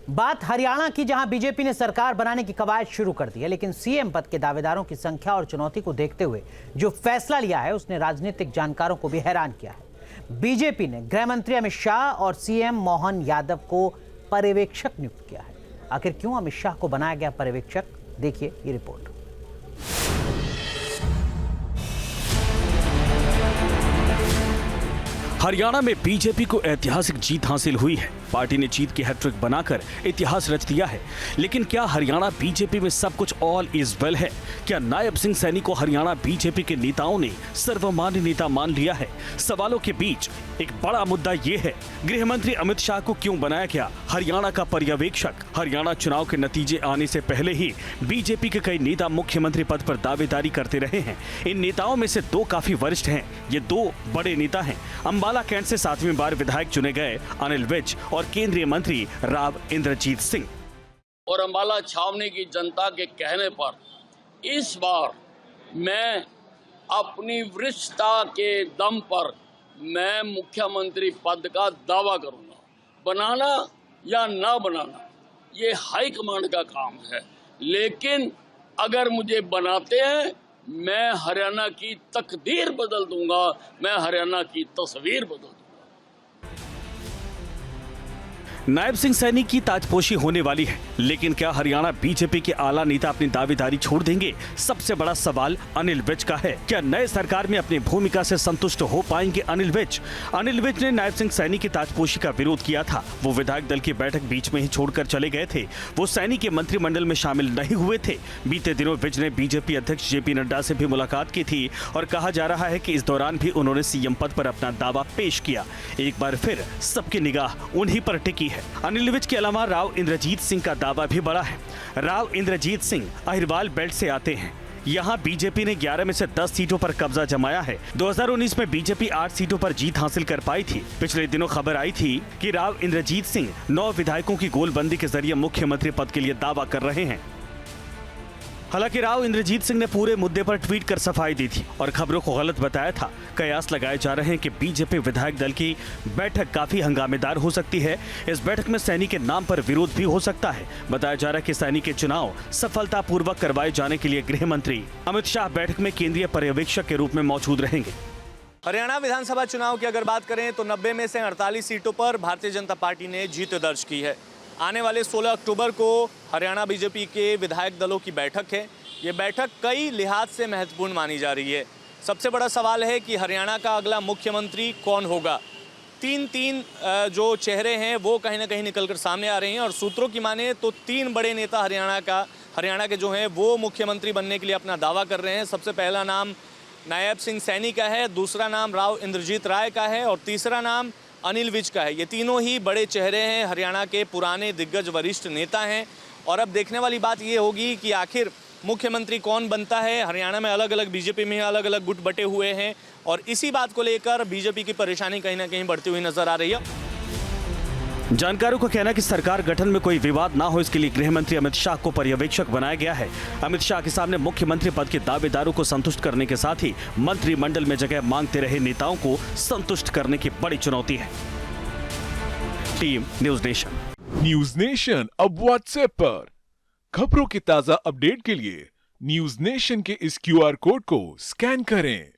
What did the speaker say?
बात हरियाणा की, जहां बीजेपी ने सरकार बनाने की कवायद शुरू कर दी है, लेकिन सीएम पद के दावेदारों की संख्या और चुनौती को देखते हुए जो फैसला लिया है उसने राजनीतिक जानकारों को भी हैरान किया है। बीजेपी ने गृह मंत्री अमित शाह और सीएम मोहन यादव को पर्यवेक्षक नियुक्त किया है। आखिर क्यों अमित शाह को बनाया गया पर्यवेक्षक, देखिए ये रिपोर्ट। हरियाणा में बीजेपी को ऐतिहासिक जीत हासिल हुई है। पार्टी ने जीत की हैट्रिक बनाकर इतिहास रच दिया है। लेकिन क्या हरियाणा बीजेपी में सब कुछ ऑल इज वेल है? क्या नायब सिंह सैनी को हरियाणा बीजेपी के नेताओं ने सर्वमान्य नेता मान लिया है? सवालों के बीच एक बड़ा मुद्दा ये है, गृह मंत्री अमित शाह को क्यों बनाया गया हरियाणा का पर्यवेक्षक? हरियाणा चुनाव के नतीजे आने से पहले ही बीजेपी के कई नेता मुख्यमंत्री पद पर दावेदारी करते रहे हैं। इन नेताओं में से दो काफी वरिष्ठ हैं। ये दो बड़े नेता हैं। अंबाला कैंट से 7वीं बार विधायक चुने गए अनिल विज और केंद्रीय मंत्री राव इंद्रजीत सिंह। और अंबाला छावनी की जनता के कहने पर इस बार मैं अपनी वरिष्ठता के दम पर मैं मुख्यमंत्री पद का दावा करूंगा। बनाना या ना बनाना ये हाईकमांड का काम है, लेकिन अगर मुझे बनाते हैं मैं हरियाणा की तकदीर बदल दूंगा, मैं हरियाणा की तस्वीर बदल दूंगा। नायब सिंह सैनी की ताजपोशी होने वाली है, लेकिन क्या हरियाणा बीजेपी के आला नेता अपनी दावेदारी छोड़ देंगे? सबसे बड़ा सवाल अनिल विज का है। क्या नए सरकार में अपनी भूमिका से संतुष्ट हो पाएंगे अनिल विज? अनिल विज ने नायब सिंह सैनी की ताजपोशी का विरोध किया था। वो विधायक दल की बैठक बीच में ही छोड़कर चले गए थे। वो सैनी के मंत्रिमंडल में शामिल नहीं हुए थे। बीते दिनों विज ने बीजेपी अध्यक्ष जेपी नड्डा से भी मुलाकात की थी और कहा जा रहा है कि इस दौरान भी उन्होंने सीएम पद पर अपना दावा पेश किया। एक बार फिर सबकी निगाह उन्हीं पर टिकी है। अनिल विज के अलावा राव इंद्रजीत सिंह का दावा भी बड़ा है। राव इंद्रजीत सिंह अहिरवाल बेल्ट से आते हैं। यहाँ बीजेपी ने 11 में से 10 सीटों पर कब्जा जमाया है। 2019 में बीजेपी 8 सीटों पर जीत हासिल कर पाई थी। पिछले दिनों खबर आई थी कि राव इंद्रजीत सिंह 9 विधायकों की गोलबंदी के जरिए मुख्यमंत्री पद के लिए दावा कर रहे हैं। हालांकि राव इंद्रजीत सिंह ने पूरे मुद्दे पर ट्वीट कर सफाई दी थी और खबरों को गलत बताया था। कयास लगाए जा रहे हैं कि बीजेपी विधायक दल की बैठक काफी हंगामेदार हो सकती है। इस बैठक में सैनी के नाम पर विरोध भी हो सकता है। बताया जा रहा है कि सैनी के चुनाव सफलतापूर्वक करवाए जाने के लिए गृह मंत्री अमित शाह बैठक में केंद्रीय पर्यवेक्षक के रूप में मौजूद रहेंगे। हरियाणा विधानसभा चुनाव की अगर बात करें तो 90 में से 48 सीटों पर भारतीय जनता पार्टी ने जीत दर्ज की है। आने वाले 16 अक्टूबर को हरियाणा बीजेपी के विधायक दलों की बैठक है। ये बैठक कई लिहाज से महत्वपूर्ण मानी जा रही है। सबसे बड़ा सवाल है कि हरियाणा का अगला मुख्यमंत्री कौन होगा। तीन जो चेहरे हैं वो कहीं ना कहीं निकलकर सामने आ रहे हैं और सूत्रों की माने तो 3 बड़े नेता हरियाणा के जो हैं वो मुख्यमंत्री बनने के लिए अपना दावा कर रहे हैं। सबसे पहला नाम नायब सिंह सैनी का है, दूसरा नाम राव इंद्रजीत राय का है और तीसरा नाम अनिल विज का है। ये तीनों ही बड़े चेहरे हैं, हरियाणा के पुराने दिग्गज वरिष्ठ नेता हैं। और अब देखने वाली बात ये होगी कि आखिर मुख्यमंत्री कौन बनता है। हरियाणा में अलग अलग बीजेपी में अलग अलग गुट बटे हुए हैं और इसी बात को लेकर बीजेपी की परेशानी कहीं ना कहीं बढ़ती हुई नजर आ रही है। जानकारों का कहना है कि सरकार गठन में कोई विवाद ना हो, इसके लिए गृह मंत्री अमित शाह को पर्यवेक्षक बनाया गया है। अमित शाह के सामने मुख्यमंत्री पद के दावेदारों को संतुष्ट करने के साथ ही मंत्रिमंडल में जगह मांगते रहे नेताओं को संतुष्ट करने की बड़ी चुनौती है। Team news nation. News nation अब व्हाट्सएप पर खबरों के ताजा अपडेट के लिए न्यूज नेशन के इस QR कोड को स्कैन करें।